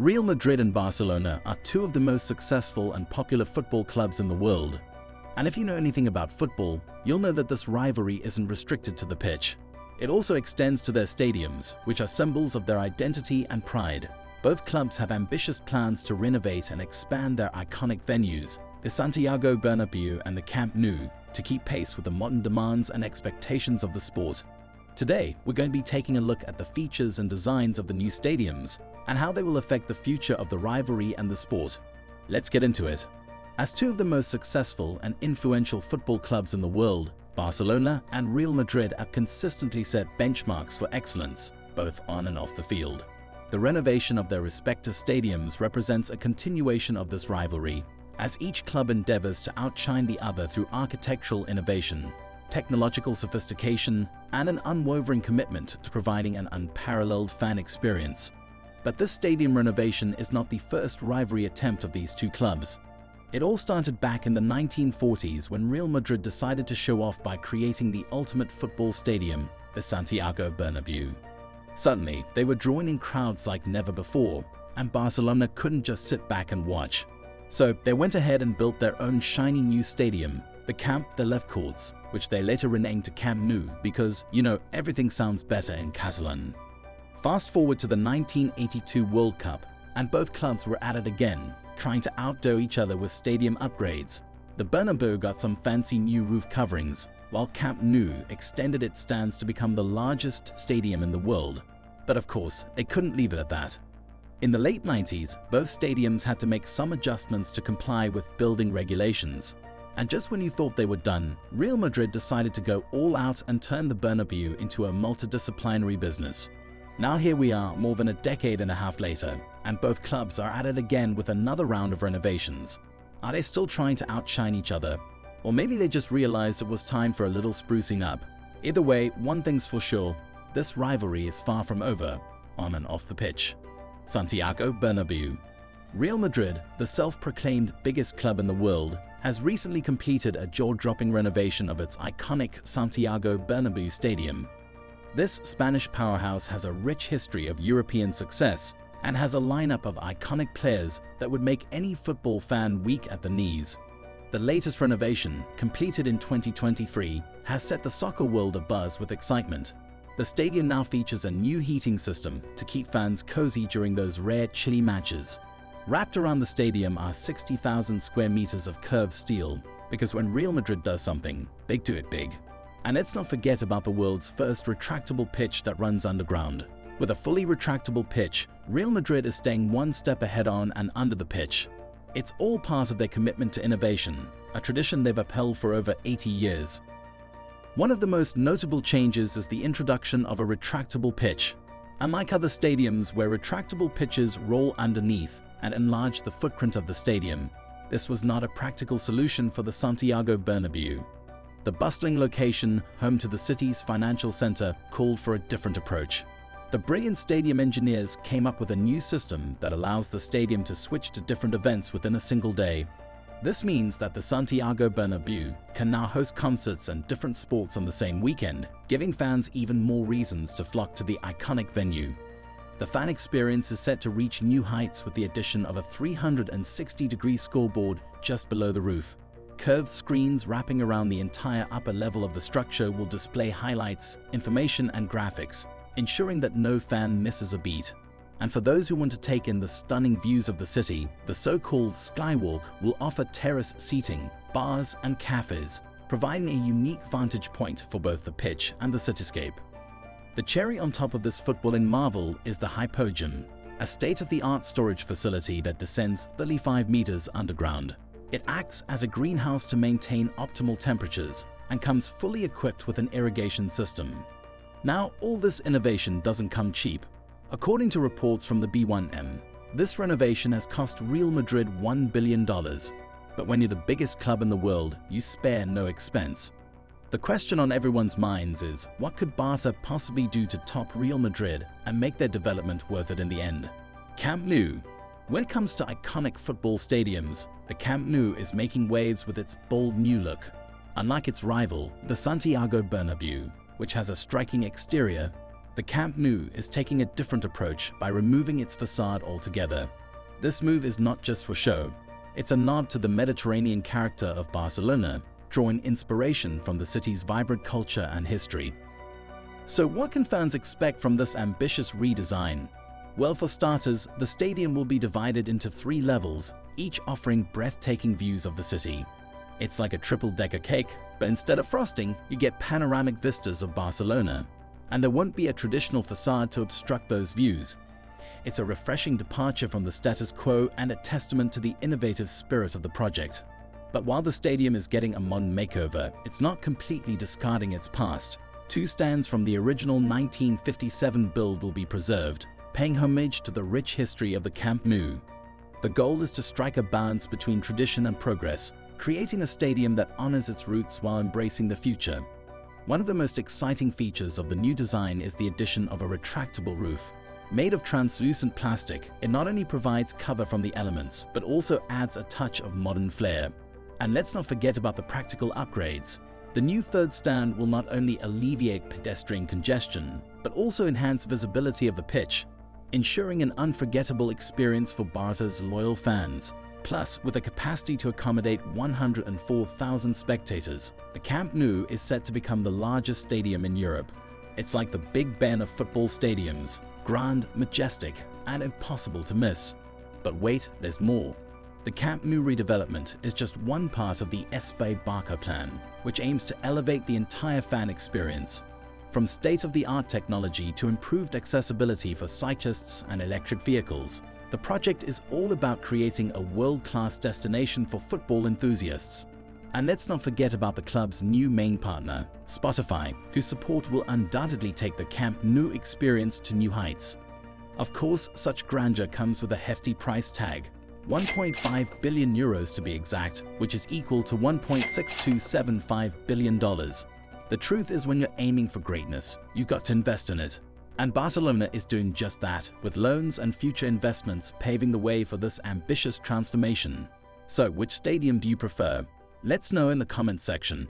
Real Madrid and Barcelona are two of the most successful and popular football clubs in the world. And if you know anything about football, you'll know that this rivalry isn't restricted to the pitch. It also extends to their stadiums, which are symbols of their identity and pride. Both clubs have ambitious plans to renovate and expand their iconic venues, the Santiago Bernabeu and the Camp Nou, to keep pace with the modern demands and expectations of the sport. Today, we're going to be taking a look at the features and designs of the new stadiums and how they will affect the future of the rivalry and the sport. Let's get into it. As two of the most successful and influential football clubs in the world, Barcelona and Real Madrid have consistently set benchmarks for excellence, both on and off the field. The renovation of their respective stadiums represents a continuation of this rivalry, as each club endeavors to outshine the other through architectural innovation, technological sophistication, and an unwavering commitment to providing an unparalleled fan experience. But this stadium renovation is not the first rivalry attempt of these two clubs. It all started back in the 1940s when Real Madrid decided to show off by creating the ultimate football stadium, the Santiago Bernabeu. Suddenly, they were drawing in crowds like never before, and Barcelona couldn't just sit back and watch. So they went ahead and built their own shiny new stadium, the Camp de Les Courts, which they later renamed to Camp Nou because, everything sounds better in Catalan. Fast forward to the 1982 World Cup, and both clubs were at it again, trying to outdo each other with stadium upgrades. The Bernabeu got some fancy new roof coverings, while Camp Nou extended its stands to become the largest stadium in the world. But of course, they couldn't leave it at that. In the late 90s, both stadiums had to make some adjustments to comply with building regulations. And just when you thought they were done, Real Madrid decided to go all out and turn the Bernabeu into a multidisciplinary business. Now here we are, more than a decade and a half later, and both clubs are at it again with another round of renovations. Are they still trying to outshine each other? Or maybe they just realized it was time for a little sprucing up. Either way, one thing's for sure, this rivalry is far from over, on and off the pitch. Santiago Bernabeu. Real Madrid, the self-proclaimed biggest club in the world, has recently completed a jaw-dropping renovation of its iconic Santiago Bernabeu Stadium. This Spanish powerhouse has a rich history of European success and has a lineup of iconic players that would make any football fan weak at the knees. The latest renovation, completed in 2023, has set the soccer world abuzz with excitement. The stadium now features a new heating system to keep fans cozy during those rare chilly matches. Wrapped around the stadium are 60,000 square meters of curved steel, because when Real Madrid does something, they do it big. And let's not forget about the world's first retractable pitch that runs underground. With a fully retractable pitch, Real Madrid is staying one step ahead on and under the pitch. It's all part of their commitment to innovation, a tradition they've upheld for over 80 years. One of the most notable changes is the introduction of a retractable pitch. Unlike other stadiums where retractable pitches roll underneath and enlarge the footprint of the stadium, this was not a practical solution for the Santiago Bernabeu. The bustling location, home to the city's financial center, called for a different approach. The brilliant stadium engineers came up with a new system that allows the stadium to switch to different events within a single day. This means that the Santiago Bernabeu can now host concerts and different sports on the same weekend, giving fans even more reasons to flock to the iconic venue. The fan experience is set to reach new heights with the addition of a 360-degree scoreboard just below the roof. Curved screens wrapping around the entire upper level of the structure will display highlights, information, and graphics, ensuring that no fan misses a beat. And for those who want to take in the stunning views of the city, the so-called Skywalk will offer terrace seating, bars, and cafes, providing a unique vantage point for both the pitch and the cityscape. The cherry on top of this footballing marvel is the Hypogym, a state-of-the-art storage facility that descends 35 meters underground. It acts as a greenhouse to maintain optimal temperatures and comes fully equipped with an irrigation system. Now, all this innovation doesn't come cheap. According to reports from the B1M, this renovation has cost Real Madrid $1 billion. But when you're the biggest club in the world, you spare no expense. The question on everyone's minds is, what could Barca possibly do to top Real Madrid and make their development worth it in the end? Camp Nou. When it comes to iconic football stadiums, the Camp Nou is making waves with its bold new look. Unlike its rival, the Santiago Bernabeu, which has a striking exterior, The Camp Nou is taking a different approach by removing its facade altogether. This move is not just for show. It's a nod to the Mediterranean character of Barcelona, drawing inspiration from the city's vibrant culture and history. So what can fans expect from this ambitious redesign? Well, for starters, the stadium will be divided into 3 levels, each offering breathtaking views of the city. It's like a triple-decker cake, but instead of frosting, you get panoramic vistas of Barcelona. And there won't be a traditional facade to obstruct those views. It's a refreshing departure from the status quo and a testament to the innovative spirit of the project. But while the stadium is getting a modern makeover, it's not completely discarding its past. 2 stands from the original 1957 build will be preserved, paying homage to the rich history of the Camp Nou. The goal is to strike a balance between tradition and progress, creating a stadium that honors its roots while embracing the future. One of the most exciting features of the new design is the addition of a retractable roof. Made of translucent plastic, it not only provides cover from the elements, but also adds a touch of modern flair. And let's not forget about the practical upgrades. The new 3rd stand will not only alleviate pedestrian congestion, but also enhance visibility of the pitch, ensuring an unforgettable experience for Barca's loyal fans. Plus, with a capacity to accommodate 104,000 spectators, the Camp Nou is set to become the largest stadium in Europe. It's like the Big Ben of football stadiums, grand, majestic, and impossible to miss. But wait, there's more. The Camp Nou redevelopment is just one part of the Espai Barca plan, which aims to elevate the entire fan experience. From state-of-the-art technology to improved accessibility for cyclists and electric vehicles, the project is all about creating a world-class destination for football enthusiasts. And let's not forget about the club's new main partner, Spotify, whose support will undoubtedly take the Camp Nou experience to new heights. Of course, such grandeur comes with a hefty price tag, 1.5 billion euros to be exact, which is equal to $1.6275 billion. The truth is, when you're aiming for greatness, you've got to invest in it. And Barcelona is doing just that, with loans and future investments paving the way for this ambitious transformation. So, which stadium do you prefer? Let's know in the comments section.